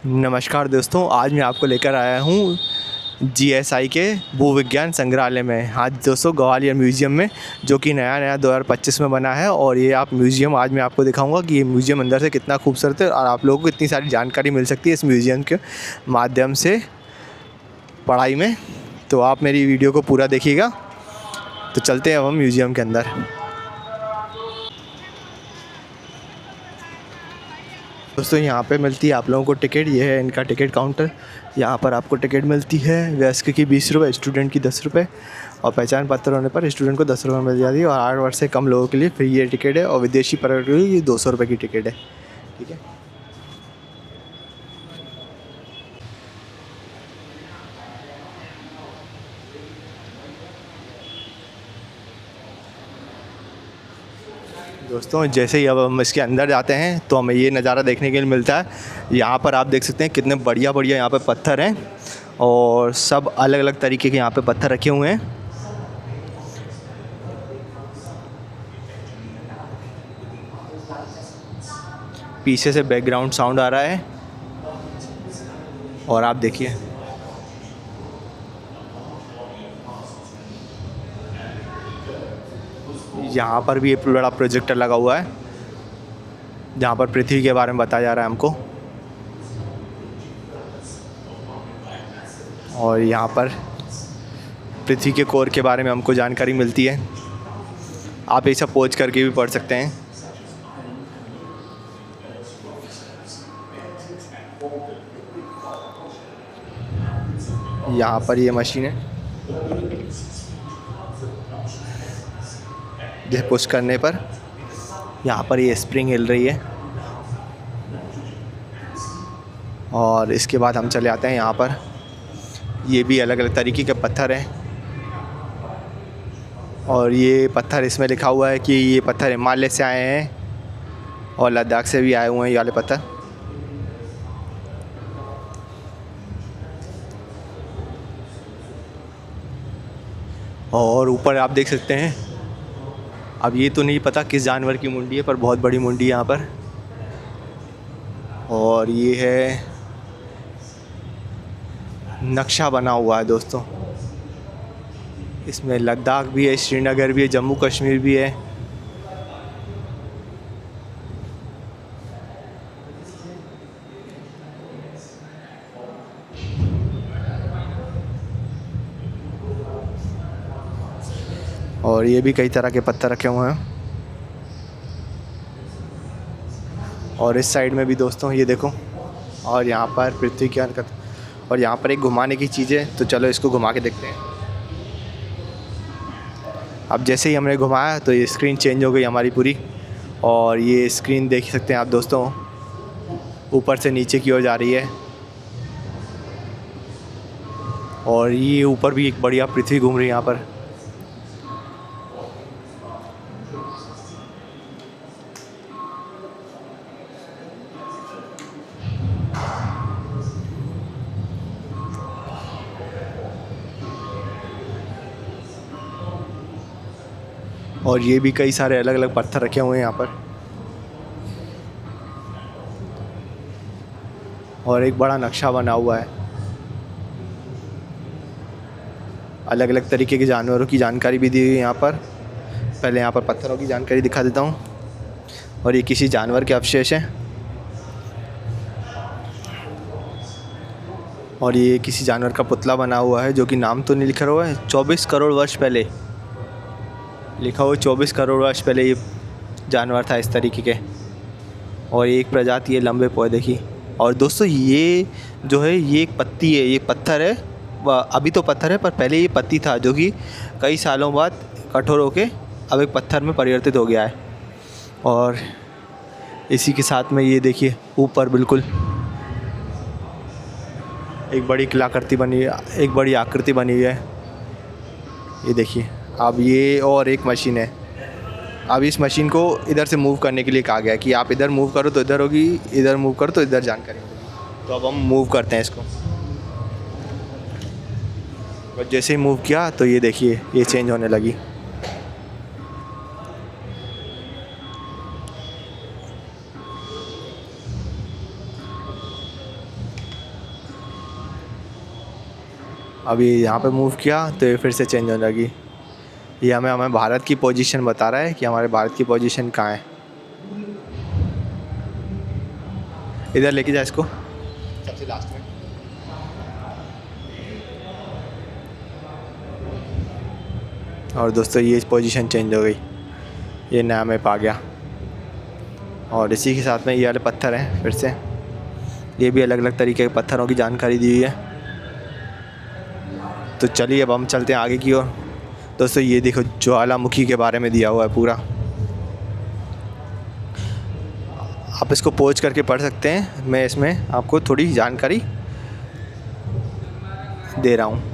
नमस्कार दोस्तों, आज मैं आपको लेकर आया हूँ जीएसआई के भूविज्ञान संग्रहालय में। हाँ दोस्तों, ग्वालियर म्यूज़ियम में, जो कि नया 2025 में बना है। और ये आप म्यूज़ियम आज मैं आपको दिखाऊंगा कि ये म्यूज़ियम अंदर से कितना खूबसूरत है और आप लोगों को इतनी सारी जानकारी मिल सकती है इस म्यूज़ियम के माध्यम से पढ़ाई में। तो आप मेरी वीडियो को पूरा देखिएगा। तो चलते हैं अब हम म्यूज़ियम के अंदर। दोस्तों, यहाँ पे मिलती है आप लोगों को टिकट। ये है इनका टिकट काउंटर। यहाँ पर आपको टिकट मिलती है। वयस्क की 20 रुपये, स्टूडेंट की 10 रुपये, और पहचान पत्र होने पर स्टूडेंट को 10 रुपये मिल जाती है। और 8 वर्ष से कम लोगों के लिए फ्री ये टिकट है। और विदेशी पर्यटकों के लिए 200 रुपये की टिकट है। ठीक है। दोस्तों, जैसे ही अब हम इसके अंदर जाते हैं तो हमें ये नज़ारा देखने के लिए मिलता है। यहाँ पर आप देख सकते हैं कितने बढ़िया बढ़िया यहाँ पे पत्थर हैं, और सब अलग अलग तरीके के यहाँ पे पत्थर रखे हुए हैं। पीछे से बैकग्राउंड साउंड आ रहा है, और आप देखिए यहाँ पर भी एक बड़ा प्रोजेक्टर लगा हुआ है, जहाँ पर पृथ्वी के बारे में बताया जा रहा है हमको। और यहाँ पर पृथ्वी के कोर के बारे में हमको जानकारी मिलती है। आप ये सब पोज करके भी पढ़ सकते हैं। यहाँ पर ये मशीन है, जिसे पुश करने पर यहाँ पर ये स्प्रिंग हिल रही है। और इसके बाद हम चले आते हैं यहाँ पर। ये भी अलग अलग तरीके के पत्थर हैं, और ये पत्थर, इसमें लिखा हुआ है कि ये पत्थर हिमालय से आए हैं और लद्दाख से भी आए हुए हैं ये वाले पत्थर। और ऊपर आप देख सकते हैं, अब ये तो नहीं पता किस जानवर की मुंडी है, पर बहुत बड़ी मुंडी है यहाँ पर। और ये है नक्शा बना हुआ है दोस्तों। इसमें लद्दाख भी है, श्रीनगर भी है, जम्मू कश्मीर भी है। और ये भी कई तरह के पत्थर रखे हुए हैं। और इस साइड में भी दोस्तों ये देखो, और यहाँ पर पृथ्वी की हरकत, और यहाँ पर एक घुमाने की चीज़ है। तो चलो इसको घुमा के देखते हैं। अब जैसे ही हमने घुमाया तो ये स्क्रीन चेंज हो गई हमारी पूरी। और ये स्क्रीन देख सकते हैं आप दोस्तों, ऊपर से नीचे की ओर जा रही है। और ये ऊपर भी एक बढ़िया पृथ्वी घूम रही है यहाँ पर। और ये भी कई सारे अलग अलग पत्थर रखे हुए हैं यहाँ पर। और एक बड़ा नक्शा बना हुआ है। अलग अलग तरीके के जानवरों की जानकारी भी दी हुई है यहाँ पर। पहले यहाँ पर पत्थरों की जानकारी दिखा देता हूँ। और ये किसी जानवर के अवशेष हैं। और ये किसी जानवर का पुतला बना हुआ है, जो कि नाम तो नहीं लिखा हुआ है। 24 करोड़ वर्ष पहले लिखा हुआ, 24 करोड़ वर्ष पहले ये जानवर था इस तरीके के। और एक प्रजाति है लंबे पौधे की। और दोस्तों, ये जो है ये एक पत्ती है, ये पत्थर है। अभी तो पत्थर है, पर पहले ये पत्ती था, जो कि कई सालों बाद कठोर होके अब एक पत्थर में परिवर्तित हो गया है। और इसी के साथ में ये देखिए, ऊपर बिल्कुल एक बड़ी कलाकृति बनी है, एक बड़ी आकृति बनी हुई है। ये देखिए। अब ये और एक मशीन है। अब इस मशीन को इधर से मूव करने के लिए कहा गया है कि आप इधर मूव करो तो इधर होगी, इधर मूव करो तो इधर जानकारी होगी। तो अब हम मूव करते हैं इसको। और जैसे ही मूव किया तो ये देखिए, ये चेंज होने लगी। अभी यहाँ पे मूव किया तो ये फिर से चेंज होने लगी। ये हमें भारत की पोजीशन बता रहा है कि हमारे भारत की पोजीशन कहाँ है। इधर लेके जा इसको सबसे लास्ट में। और दोस्तों ये पोजीशन चेंज हो गई, ये नया मैप आ गया। और इसी के साथ में ये वाले पत्थर हैं फिर से, ये भी अलग अलग तरीके के पत्थरों की जानकारी दी हुई है। तो चलिए अब हम चलते हैं आगे की ओर। दोस्तों ये देखो ज्वालामुखी के बारे में दिया हुआ है पूरा, आप इसको पॉज करके पढ़ सकते हैं। मैं इसमें आपको थोड़ी जानकारी दे रहा हूँ।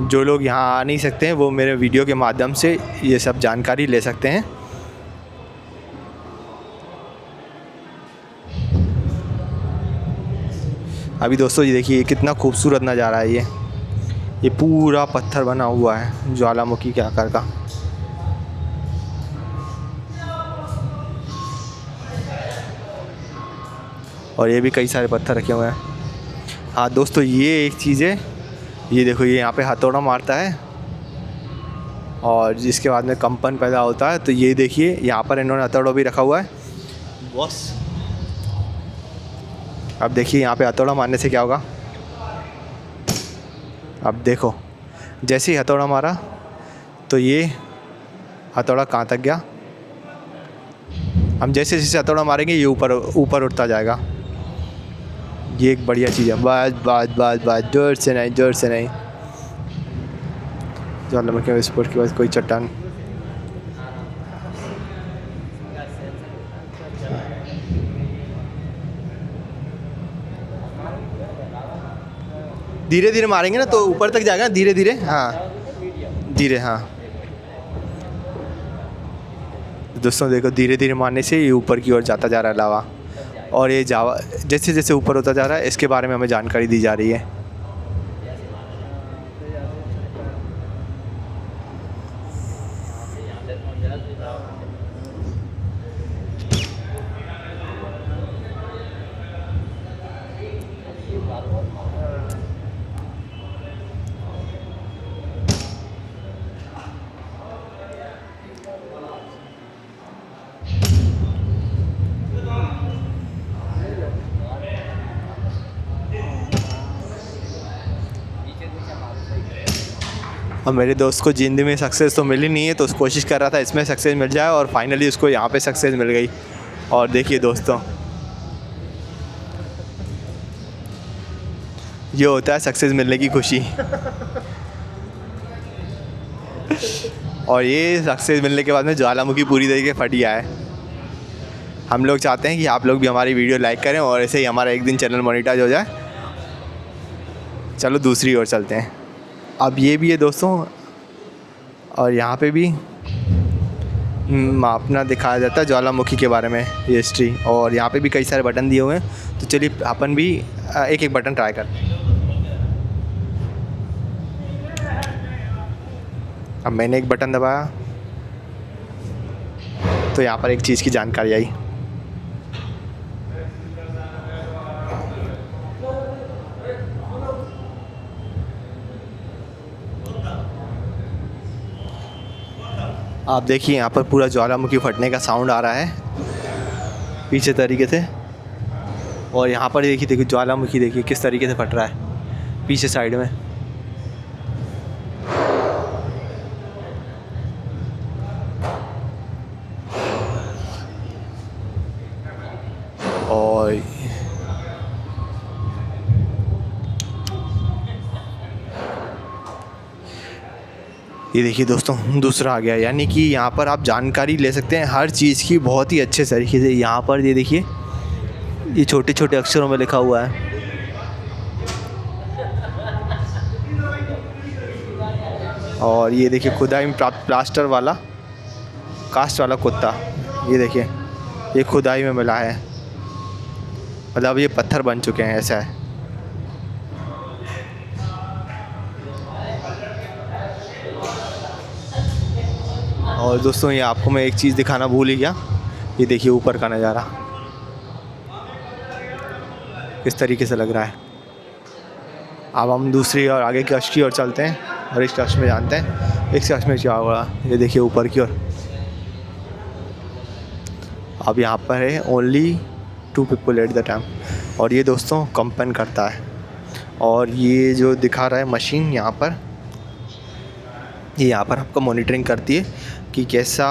जो लोग यहाँ आ नहीं सकते हैं वो मेरे वीडियो के माध्यम से ये सब जानकारी ले सकते हैं। अभी दोस्तों ये देखिए कितना खूबसूरत नज़ारा है। ये पूरा पत्थर बना हुआ है ज्वालामुखी के आकार का। और ये भी कई सारे पत्थर रखे हुए हैं। हाँ दोस्तों ये एक चीज़ है, ये देखो ये यहाँ पे हथौड़ा मारता है और जिसके बाद में कंपन पैदा होता है। तो ये देखिए यहाँ पर इन्होंने हथौड़ा भी रखा हुआ है बॉस। अब देखिए यहाँ पे हथौड़ा मारने से क्या होगा। अब देखो जैसे ही हथौड़ा मारा तो ये हथौड़ा कहाँ तक गया। हम जैसे जैसे हथौड़ा मारेंगे ये ऊपर ऊपर उठता जाएगा। ये एक बढ़िया चीज़ है। बस बस बस बस, जोर से नहीं, जोर से नहीं। ज्वालामुखी विस्फोट के बाद कोई चट्टान, धीरे धीरे मारेंगे ना तो ऊपर तक जाएगा, धीरे धीरे। हाँ धीरे, हाँ दोस्तों देखो धीरे धीरे मारने से ये ऊपर की ओर जाता जा रहा है लावा। और ये जावा जैसे जैसे ऊपर होता जा रहा है इसके बारे में हमें जानकारी दी जा रही है। और मेरे दोस्त को ज़िंदगी में सक्सेस तो मिली नहीं है तो कोशिश कर रहा था इसमें सक्सेस मिल जाए और फाइनली उसको यहाँ पे सक्सेस मिल गई। और देखिए दोस्तों ये होता है सक्सेस मिलने की खुशी। और ये सक्सेस मिलने के बाद में ज्वालामुखी पूरी तरीके फट गया है। हम लोग चाहते हैं कि आप लोग भी हमारी वीडियो लाइक करें और ऐसे ही हमारा एक दिन चैनल मोनेटाइज हो जाए। चलो दूसरी ओर चलते हैं। अब ये भी है दोस्तों और यहाँ पे भी अपना दिखाया जाता है ज्वालामुखी के बारे में ये हिस्ट्री। और यहाँ पे भी कई सारे बटन दिए हुए हैं तो चलिए अपन भी एक एक बटन ट्राई करते हैं। अब मैंने एक बटन दबाया तो यहाँ पर एक चीज़ की जानकारी आई। आप देखिए यहाँ पर पूरा ज्वालामुखी फटने का साउंड आ रहा है पीछे तरीके से। और यहाँ पर देखिए ज्वालामुखी देखिए किस तरीके से फट रहा है पीछे साइड में। और ये देखिए दोस्तों दूसरा आ गया, यानी कि यहाँ पर आप जानकारी ले सकते हैं हर चीज़ की बहुत ही अच्छे तरीके से। यहाँ पर ये देखिए ये छोटे छोटे अक्षरों में लिखा हुआ है। और ये देखिए खुदाई में प्राप्त प्लास्टर वाला कास्ट वाला कुत्ता, ये देखिए ये खुदाई में मिला है, मतलब ये पत्थर बन चुके हैं, ऐसा है। और दोस्तों ये आपको मैं एक चीज़ दिखाना भूल ही गया, ये देखिए ऊपर का नज़ारा किस तरीके से लग रहा है। अब हम दूसरी और आगे की कक्ष की ओर चलते हैं और इस कक्ष में जानते हैं इस कक्ष में क्या होगा। ये देखिए ऊपर की ओर। अब यहाँ पर है only 2 people at the time, और ये दोस्तों कंपन करता है। और ये जो दिखा रहा है मशीन यहाँ पर, ये यहाँ पर आपको मॉनिटरिंग करती है कि कैसा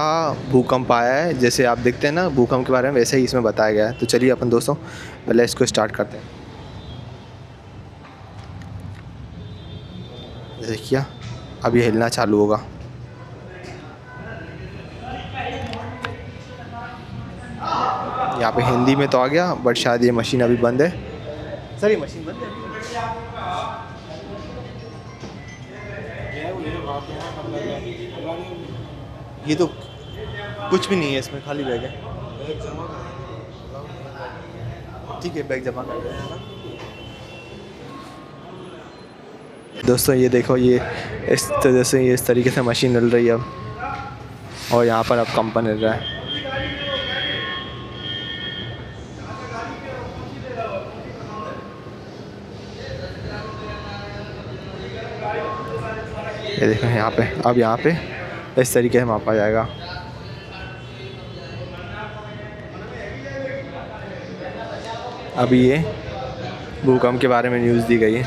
भूकंप आया है। जैसे आप देखते हैं ना भूकंप के बारे में, वैसे ही इसमें बताया गया है। तो चलिए अपन दोस्तों पहले इसको स्टार्ट करते हैं। देखिए अब ये हिलना चालू होगा। यहाँ पे हिंदी में तो आ गया, बट शायद ये मशीन अभी बंद है। सर ये मशीन बंद है। ये तो कुछ भी नहीं है इसमें, खाली बैग है। ठीक है, बैग जमा कर दें। दोस्तों ये देखो, ये इस तरह से ये इस तरीके से मशीन हिल रही है अब, और यहाँ पर अब कंपन हिल रहा है। ये देखो यहाँ पे, अब यहाँ पे इस तरीके से मापा जाएगा। अभी ये भूकंप के बारे में न्यूज़ दी गई है।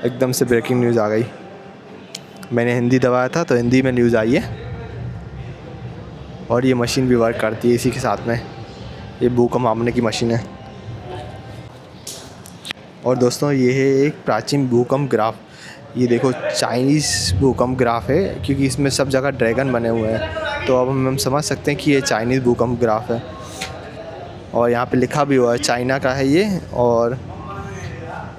एकदम से ब्रेकिंग न्यूज़ आ गई। मैंने हिंदी दबाया था तो हिंदी में न्यूज़ आई है, और ये मशीन भी वर्क करती है इसी के साथ में। ये भूकंप मापने की मशीन है। और दोस्तों ये है एक प्राचीन भूकंप ग्राफ। ये देखो चाइनीज़ भूकंप ग्राफ है, क्योंकि इसमें सब जगह ड्रैगन बने हुए हैं, तो अब हम समझ सकते हैं कि ये चाइनीज़ भूकंप ग्राफ है। और यहाँ पे लिखा भी हुआ है चाइना का है ये, और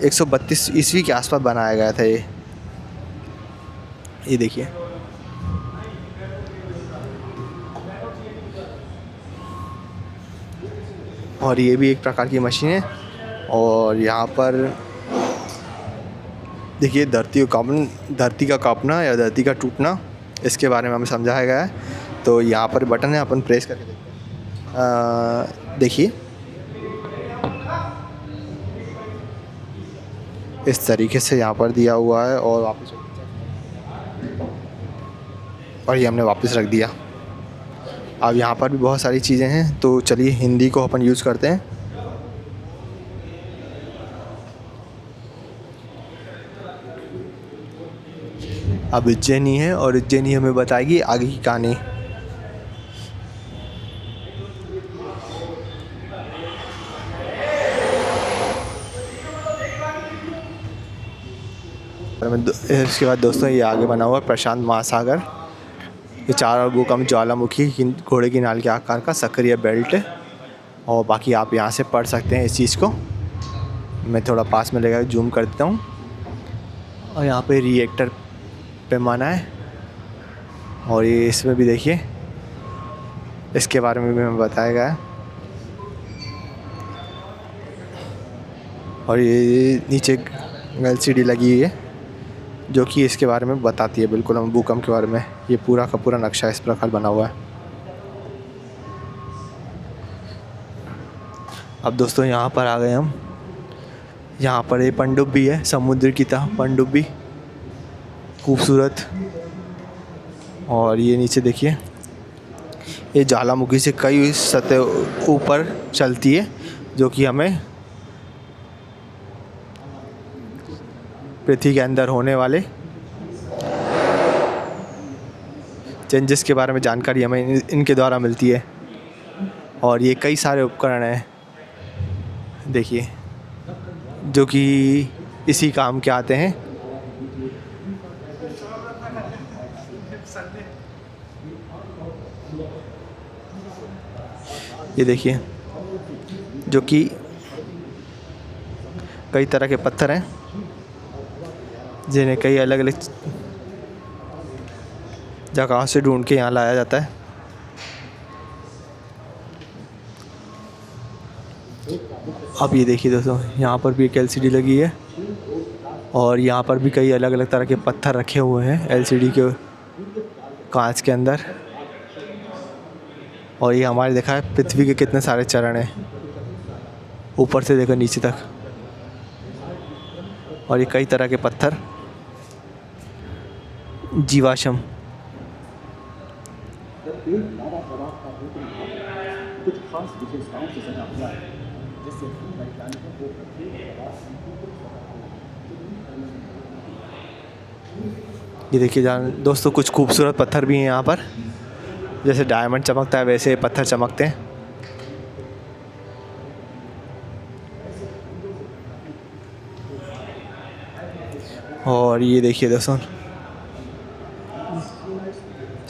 132 ईस्वी के आसपास बनाया गया था ये देखिए। और ये भी एक प्रकार की मशीन है। और यहाँ पर देखिए धरती का कांपना या धरती का टूटना, इसके बारे में हमें समझाया गया है। तो यहाँ पर बटन है, अपन प्रेस करके देखते हैं। देखिए इस तरीके से यहाँ पर दिया हुआ है, और वापस और ये हमने वापस रख दिया। अब यहाँ पर भी बहुत सारी चीज़ें हैं, तो चलिए हिंदी को अपन यूज़ करते हैं। अब उज्जैनी है, और उज्जैनी हमें बताएगी आगे की कहानी। इसके बाद दोस्तों ये आगे बना हुआ प्रशांत महासागर। ये 4 भूकंप ज्वालामुखी घोड़े की नाल के आकार का सक्रिय बेल्ट है। और बाकी आप यहाँ से पढ़ सकते हैं इस चीज़ को। मैं थोड़ा पास में लेकर जूम कर देता हूँ। और यहाँ पे रिएक्टर पैमाना है, और ये इसमें भी देखिए इसके बारे में भी हमें बताया गया है। और ये नीचे LCD लगी हुई है जो कि इसके बारे में बताती है बिल्कुल हम भूकंप के बारे में। ये पूरा का पूरा नक्शा इस प्रकार बना हुआ है। अब दोस्तों यहाँ पर आ गए हम। यहाँ पर एक पनडुब्बी है, समुद्र की तरह पनडुब्बी, खूबसूरत। और ये नीचे देखिए, ये ज्वालामुखी से कई सतह ऊपर चलती है, जो कि हमें पृथ्वी के अंदर होने वाले चेंजेस के बारे में जानकारी हमें इनके द्वारा मिलती है। और ये कई सारे उपकरण हैं देखिए, जो कि इसी काम के आते हैं। ये देखिए, जो कि कई तरह के पत्थर हैं, जिन्हें कई अलग अलग जगहों से ढूंढ के यहाँ लाया जाता है। अब ये देखिए दोस्तों, यहाँ पर भी एक LCD लगी है, और यहाँ पर भी कई अलग अलग तरह के पत्थर रखे हुए हैं एलसीडी के कांच के अंदर। और ये हमारे देखा है पृथ्वी के कितने सारे चरण हैं, ऊपर से देखो नीचे तक। और ये कई तरह के पत्थर जीवाश्म। कुछ खास विशेषताओं से सजा हुआ है जिससे वैज्ञानिकों को प्रत्येक पदार्थ ये देखिए जान दोस्तों, कुछ खूबसूरत पत्थर भी हैं यहाँ पर। जैसे डायमंड चमकता है वैसे पत्थर चमकते हैं। और ये देखिए दोस्तों,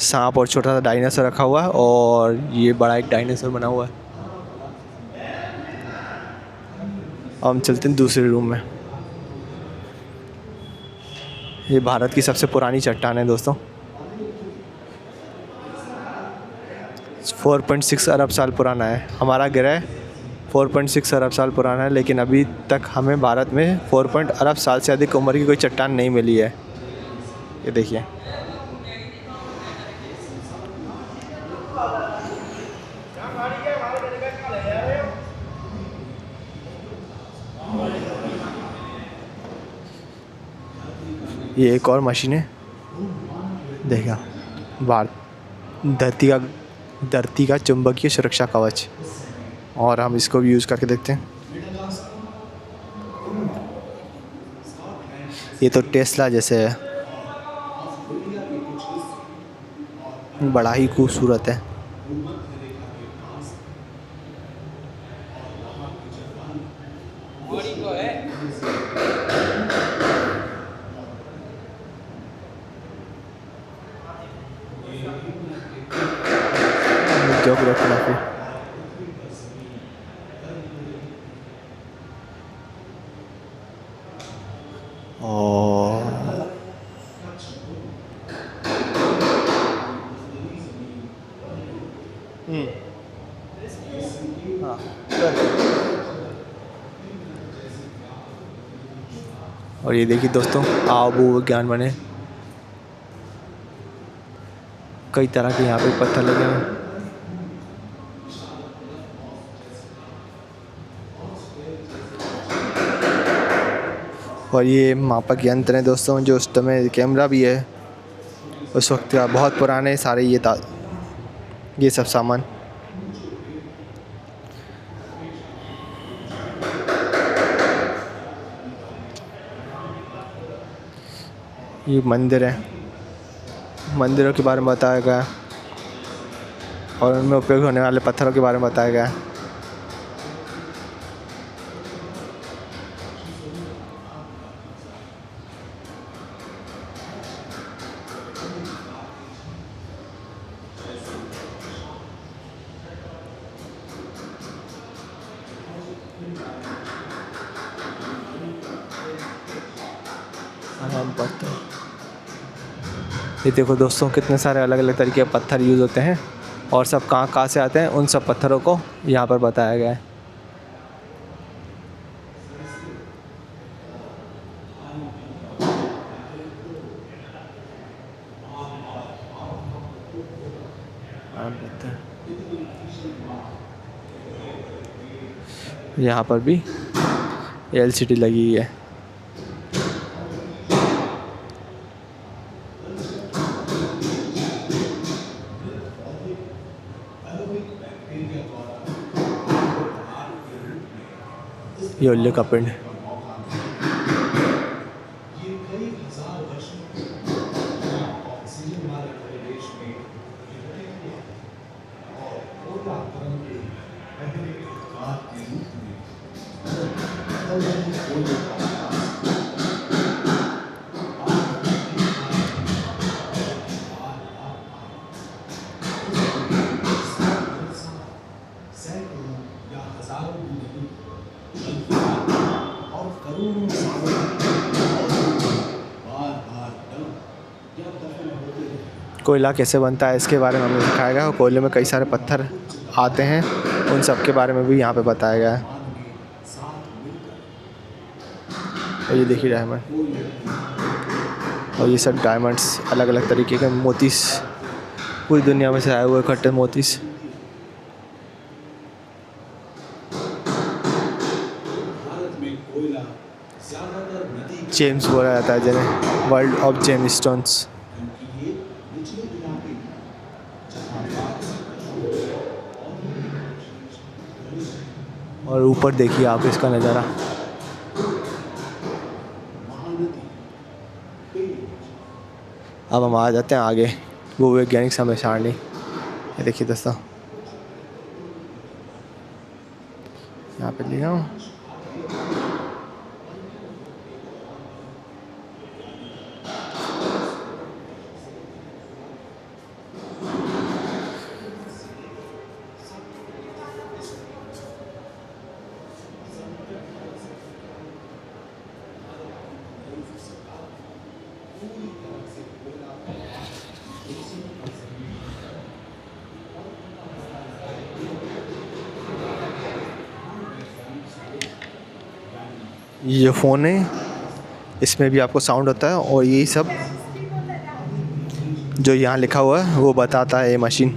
सांप और छोटा सा डायनासोर रखा हुआ है और ये बड़ा एक डायनासोर बना हुआ है। हम चलते हैं दूसरे रूम में। ये भारत की सबसे पुरानी चट्टान है दोस्तों। 4.6 अरब साल पुराना है हमारा ग्रह। 4.6 अरब साल पुराना है, लेकिन अभी तक हमें भारत में 4 अरब साल से अधिक उम्र की कोई चट्टान नहीं मिली है। ये देखिए, ये एक और मशीन है। देखा धरती का चुंबकीय सुरक्षा कवच, और हम इसको भी यूज़ करके देखते हैं। ये तो टेस्ला जैसे है, बड़ा ही खूबसूरत है। ज्योग्राफी और हाँ, और ये देखिए दोस्तों, आबू विज्ञान बने कई तरह के यहाँ पे पत्थर लगे हैं। और ये मापक यंत्र हैं दोस्तों, जो उस समय कैमरा भी है उस वक्त का, बहुत पुराने सारे ये सब सामान। ये मंदिर है, मंदिरों के बारे में बताया गया है और उनमें उपयोग होने वाले पत्थरों के बारे में बताया गया है। पत्थर, ये देखो दोस्तों, कितने सारे अलग अलग तरीके के पत्थर यूज़ होते हैं और सब कहाँ कहाँ से आते हैं, उन सब पत्थरों को यहाँ पर बताया गया है। यहाँ पर भी एलसीडी लगी हुई है। ये उल्ले का पिंड है। कोयला कैसे बनता है इसके बारे में हमें दिखाया गया है। कोयले में कई सारे पत्थर आते हैं, उन सब के बारे में भी यहाँ पे बताया गया है। और ये देखिए डायमंड, और ये सब डायमंड्स अलग अलग तरीके के मोतीस, पूरी दुनिया में से आए हुए इकट्ठे मोतीस। जेम्स बोला जाता है जिन्हें, वर्ल्ड ऑफ जेम स्टोन्स। और ऊपर देखिए आप इसका नज़ारा। अब हम आ जाते हैं आगे, वो वैज्ञानिक समय सारणी। ये देखिए दोस्तों, यहाँ पे लिखा हूँ। ये जो फ़ोन है इसमें भी आपको साउंड होता है, और यही सब जो यहाँ लिखा हुआ है वो बताता है ये मशीन।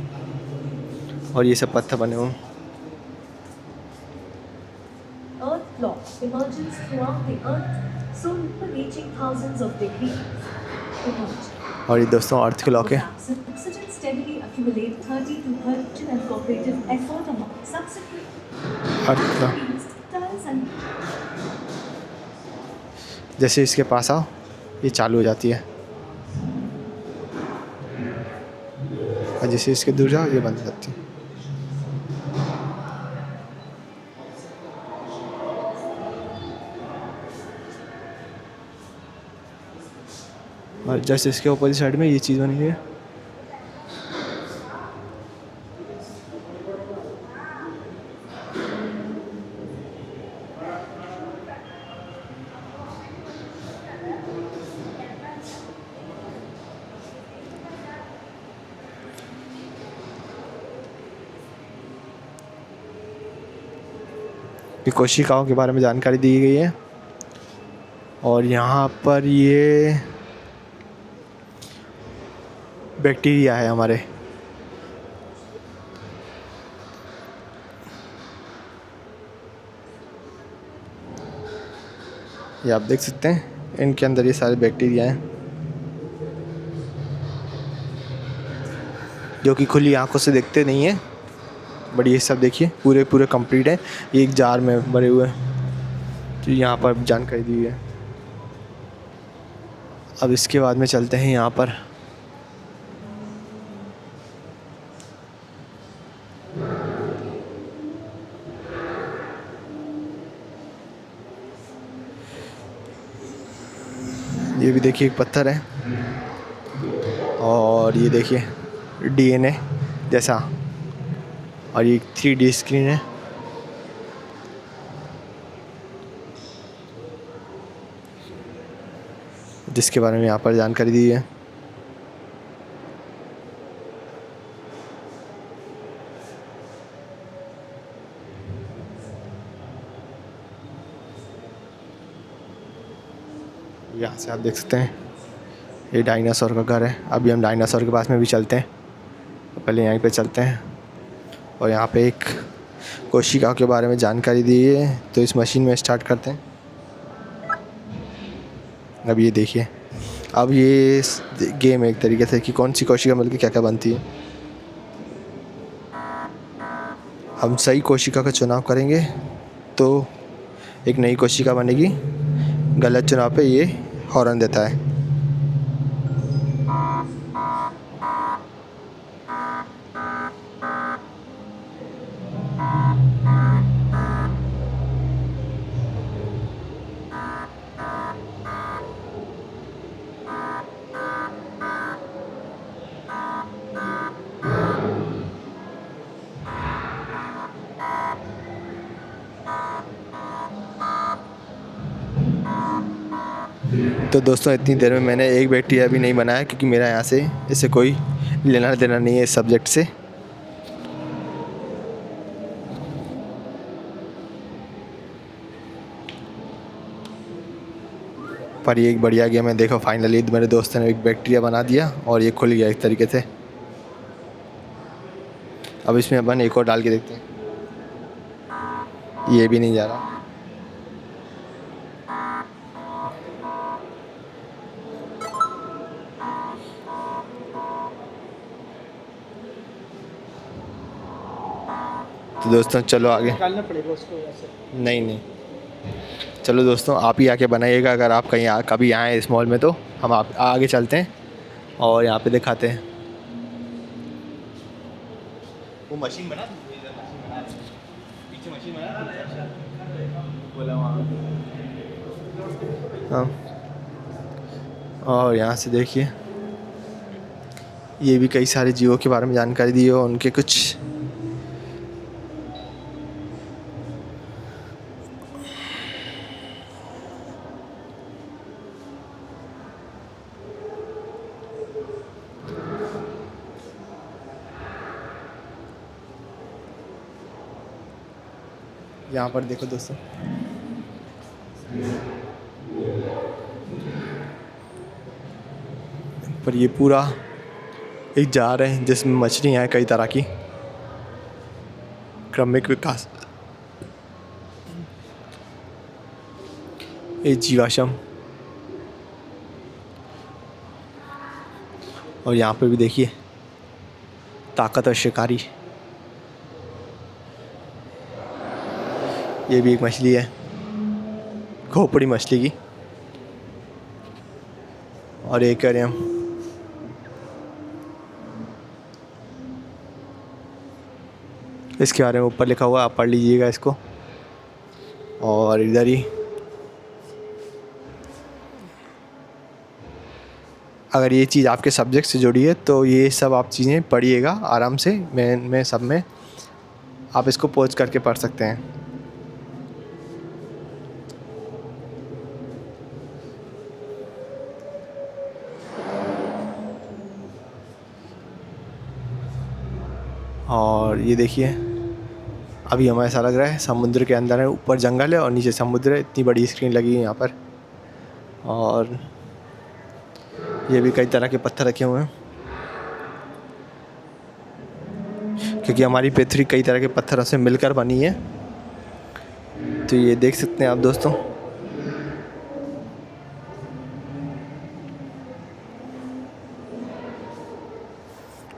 और ये सब पत्थर बने हुए हैं। Earth clock emerges throughout the earth, soon reaching thousands of degrees. Emerge. और ये दोस्तों अर्थ क्लॉक है। Oxygen steadily accumulate 30 to 30 and cooperative effort among subsequent earth clock tiles and जैसे इसके पास आओ ये चालू हो जाती है, और जैसे इसके दूर जाओ ये बंद हो जाती है। और जैसे इसके अपोजिट साइड में ये चीज़ बनी हुई है। ये कोशिकाओं के बारे में जानकारी दी गई है, और यहाँ पर ये बैक्टीरिया है हमारे। ये आप देख सकते हैं इनके अंदर ये सारे बैक्टीरिया हैं, जो कि खुली आंखों से दिखते नहीं हैं, बट ये सब देखिए पूरे पूरे कंप्लीट है, एक जार में भरे हुए हैं। तो यहाँ पर जानकारी दी है। अब इसके बाद में चलते हैं यहाँ पर। ये भी देखिए एक पत्थर है, और ये देखिए डीएनए जैसा, और ये 3D स्क्रीन है। जिसके बारे में यहाँ पर जानकारी दी है। यहाँ से आप देख सकते हैं ये डायनासोर का घर है। अभी हम डायनासोर के पास में भी चलते हैं, पहले यहीं पे चलते हैं। और यहाँ पे एक कोशिका के बारे में जानकारी दी है, तो इस मशीन में स्टार्ट करते हैं। अब ये देखिए, अब ये गेम है एक तरीके से कि कौन सी कोशिका मिलकर क्या क्या बनती है। हम सही कोशिका का चुनाव करेंगे तो एक नई कोशिका बनेगी, गलत चुनाव पे ये हॉर्न देता है। तो दोस्तों इतनी देर में मैंने एक बैक्टीरिया भी नहीं बनाया, क्योंकि मेरा यहाँ से इससे कोई लेना देना नहीं है इस सब्जेक्ट से। पर ये एक बढ़िया गेम है। देखो फाइनली मेरे दोस्त ने एक बैक्टीरिया बना दिया और ये खुल गया इस तरीके से। अब इसमें अपन एक और डाल के देखते हैं। ये भी नहीं जा रहा। तो दोस्तों चलो आगे। निकालना पड़ेगा उसको वैसे। नहीं नहीं, चलो दोस्तों आप ही आके बनाइएगा। अगर आप कहीं कभी आए इस मॉल में तो हम आप आगे चलते हैं और यहाँ पे दिखाते हैं। वो मशीन बना पीछे मशीन बना बोला वहाँ। हाँ, और यहाँ से देखिए ये भी कई सारे जीवों के बारे में जानकारी दी है और उनके कुछ यहाँ पर देखो दोस्तों। पर ये पूरा एक जार है जिसमें मछलियाँ हैं कई तरह की। क्रमिक विकास, ये जीवाश्म, और यहाँ पे भी देखिए ताकत और शिकारी। ये भी एक मछली है, खोपड़ी मछली की, और एक्वेरियम। इसके बारे में ऊपर लिखा हुआ है, आप पढ़ लीजिएगा इसको। और इधर ही अगर ये चीज़ आपके सब्जेक्ट से जुड़ी है तो ये सब आप चीज़ें पढ़िएगा आराम से। मैं सब में आप इसको पॉज करके पढ़ सकते हैं। और ये देखिए अभी हमें ऐसा लग रहा है समुद्र के अंदर है, ऊपर जंगल है और नीचे समुद्र है। इतनी बड़ी स्क्रीन लगी है यहाँ पर। और ये भी कई तरह के पत्थर रखे हुए हैं क्योंकि हमारी पृथ्वी कई तरह के पत्थरों से मिलकर बनी है। तो ये देख सकते हैं आप दोस्तों।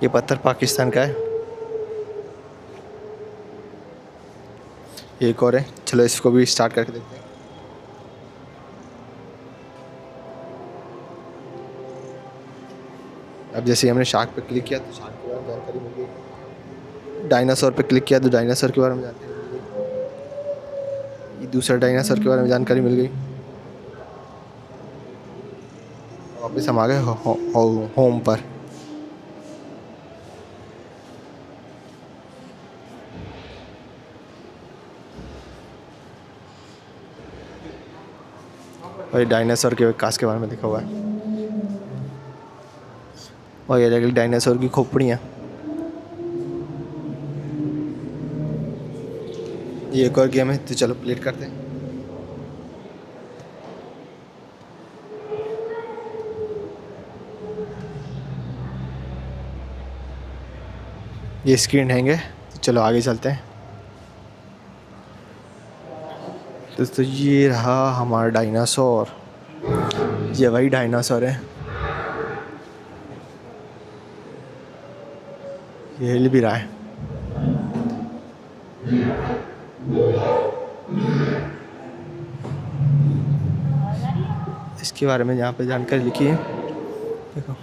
ये पत्थर पाकिस्तान का है। एक और है, चलो इसको भी स्टार्ट करके देखते हैं। अब जैसे हमने शार्क पे क्लिक किया तो शार्क के बारे में जानकारी मिल गई। डायनासोर पे क्लिक किया तो डायनासोर के बारे में जानकारी मिल गई। ये दूसरा डायनासोर के बारे में जानकारी मिल गई। वापस हम आ गए होम पर। और डायनासोर के विकास के बारे में लिखा हुआ है। और ये देखिए डायनासोर की खोपड़ियाँ। ये एक और गेम है तो चलो प्ले करते हैं। ये स्क्रीन हैंग है तो चलो आगे चलते हैं। दोस्तों ये रहा हमारा डायनासोर। ये वही डायनासोर है, ये हिल भी रहा है। इसके बारे में यहाँ पे जानकारी लिखी है, देखो।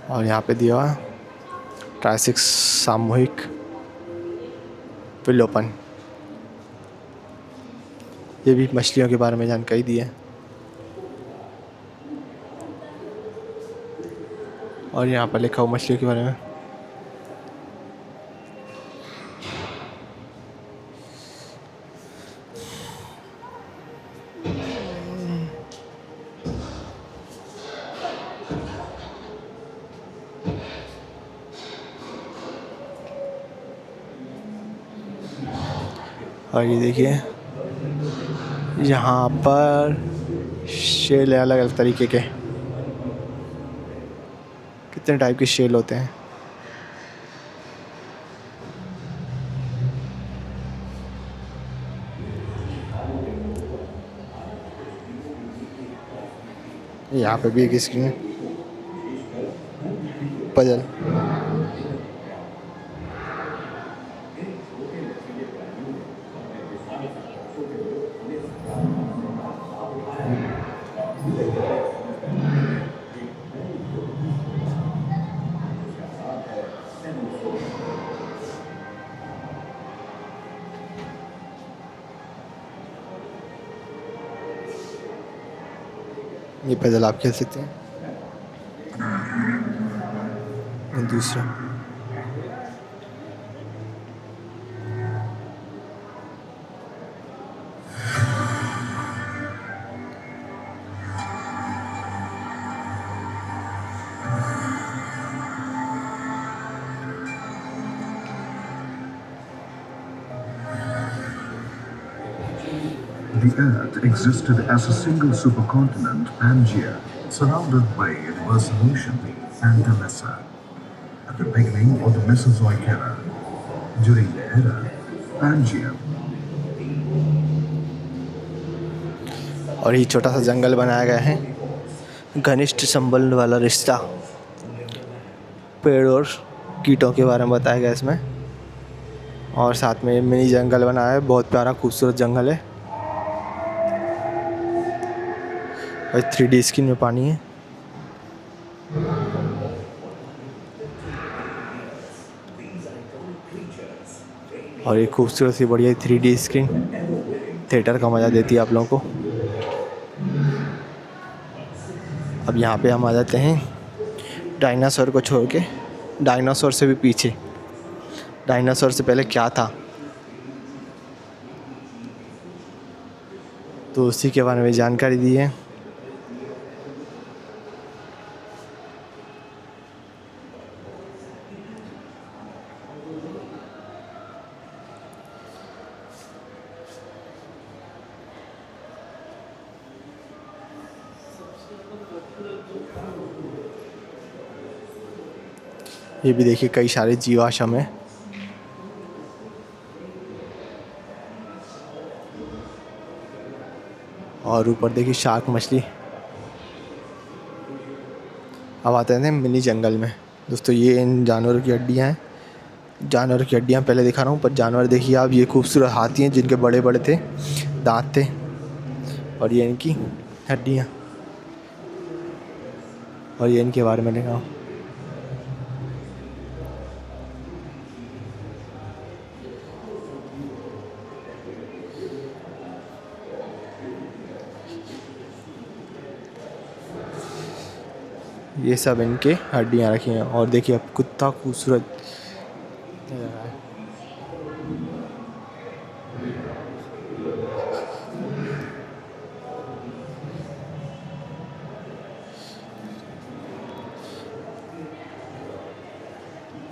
और यहाँ पे दिया हुआ ट्रायसिक सामूहिक विलोपन। ये भी मछलियों के बारे में जानकारी दी है। और यहाँ पर लिखा हुआ मछलियों के बारे में। और ये देखिए यहाँ पर शेल है अलग अलग तरीके के, कितने टाइप के शेल होते हैं। यहाँ पे भी एक स्क्रीन है, पजल। ये पजल आप खेल सकते हैं। ये दूसरा, The Earth existed as a single supercontinent, Pangaea, surrounded by a universal ocean, Antamessa. At the beginning of the Mesozoic era, during the era, Pangaea और ये छोटा सा जंगल बनाया गया है, घनिष्ठ संबंध वाला रिश्ता, पेड़ और कीटों के बारे में बताया गया इसमें। और साथ में मिनी जंगल बनाया है, बहुत प्यारा खूबसूरत जंगल है। और 3D स्क्रीन में पानी है। और ये खूबसूरत सी बढ़िया 3D स्क्रीन थिएटर का मज़ा देती है आप लोगों को। अब यहाँ पे हम आ जाते हैं डायनासोर को छोड़ के, डायनासोर से भी पीछे, डायनासोर से पहले क्या था, तो उसी के बारे में जानकारी दी है। ये भी देखिए कई सारे जीवाश्म हैं। और ऊपर देखिए शार्क मछली। अब आते हैं मिनी जंगल में। दोस्तों ये इन जानवरों की हड्डियाँ हैं, जानवरों की हड्डियाँ पहले दिखा रहा हूँ, पर जानवर देखिए आप, ये खूबसूरत हाथी हैं जिनके बड़े बड़े थे दांत थे, और ये इनकी हड्डियाँ, और ये इनके बारे में लिखा हूँ। ये सब इनके हड्डियाँ रखी हैं। और देखिए अब कुत्ता खूबसूरत लग रहा है।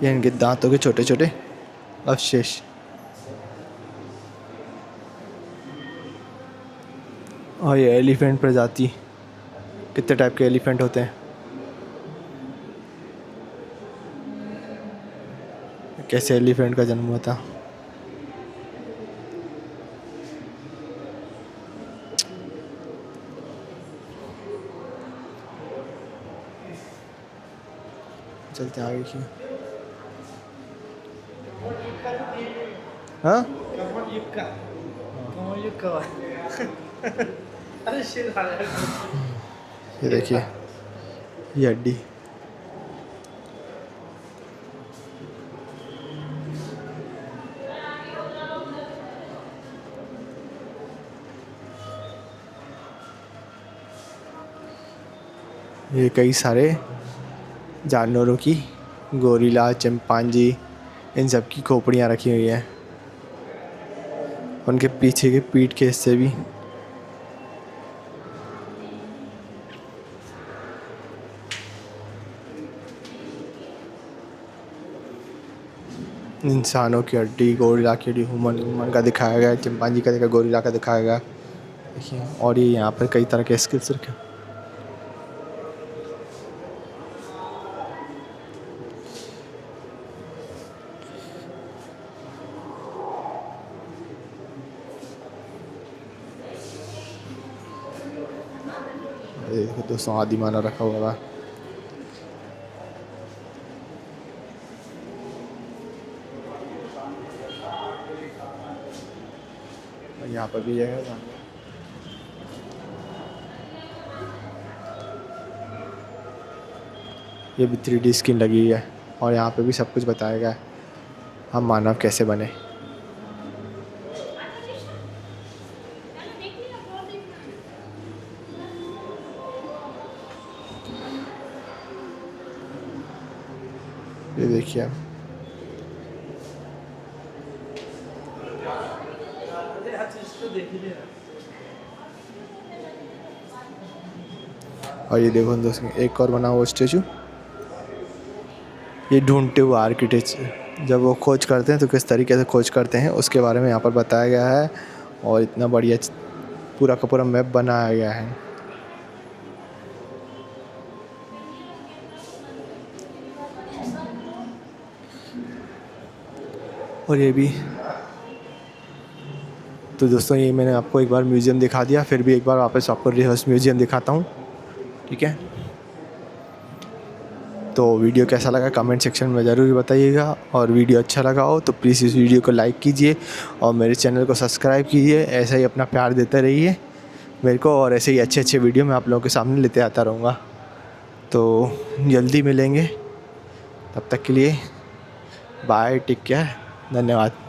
ये इनके दांतों के छोटे छोटे अवशेष। और ये एलिफेंट प्रजाति, कितने टाइप के एलिफेंट होते हैं, कैसे एलिफेंट का जन्म हुआ था। चलते हैं आगे की। हाँ ये देखिए ये हड्डी, ये कई सारे जानवरों की, गोरिल्ला, चिंपांजी, इन सब की खोपड़ियाँ रखी हुई हैं। उनके पीछे के पीठ के हिस्से भी। इंसानों की हड्डी, गोरिल्ला की हड्डी, ह्यूमन का दिखाया गया है, चिंपांजी का दिखाया, गोरिल्ला का दिखाया गया। देखिए, और ये यहाँ पर कई तरह के स्किल्स रखे। ये देखो दोस्तों, आदिमानव रखा हुआ है। यहाँ पर भी है, ये भी 3D स्क्रीन लगी हुई है और यहाँ पे भी सब कुछ बताया गया है, हम मानव कैसे बने। ये देखिए आप, और ये देखो दोस्तों, एक और बना हुआ स्टेचू, ये ढूंढते हुए आर्किटेक्ट जब वो खोज करते हैं तो किस तरीके से खोज करते हैं उसके बारे में यहाँ पर बताया गया है। और इतना बढ़िया पूरा का पूरा मैप बनाया गया है। और ये भी तो दोस्तों, ये मैंने आपको एक बार म्यूज़ियम दिखा दिया, फिर भी एक बार वापस आपको रिहर्स म्यूज़ियम दिखाता हूँ, ठीक है। तो वीडियो कैसा लगा कमेंट सेक्शन में ज़रूर बताइएगा, और वीडियो अच्छा लगा हो तो प्लीज़ इस वीडियो को लाइक कीजिए और मेरे चैनल को सब्सक्राइब कीजिए। ऐसा ही अपना प्यार देते रहिए मेरे को, और ऐसे ही अच्छे अच्छे वीडियो मैं आप लोगों के सामने लेते आता रहूँगा। तो जल्दी मिलेंगे, तब तक के लिए बाय, टेक केयर, धन्यवाद।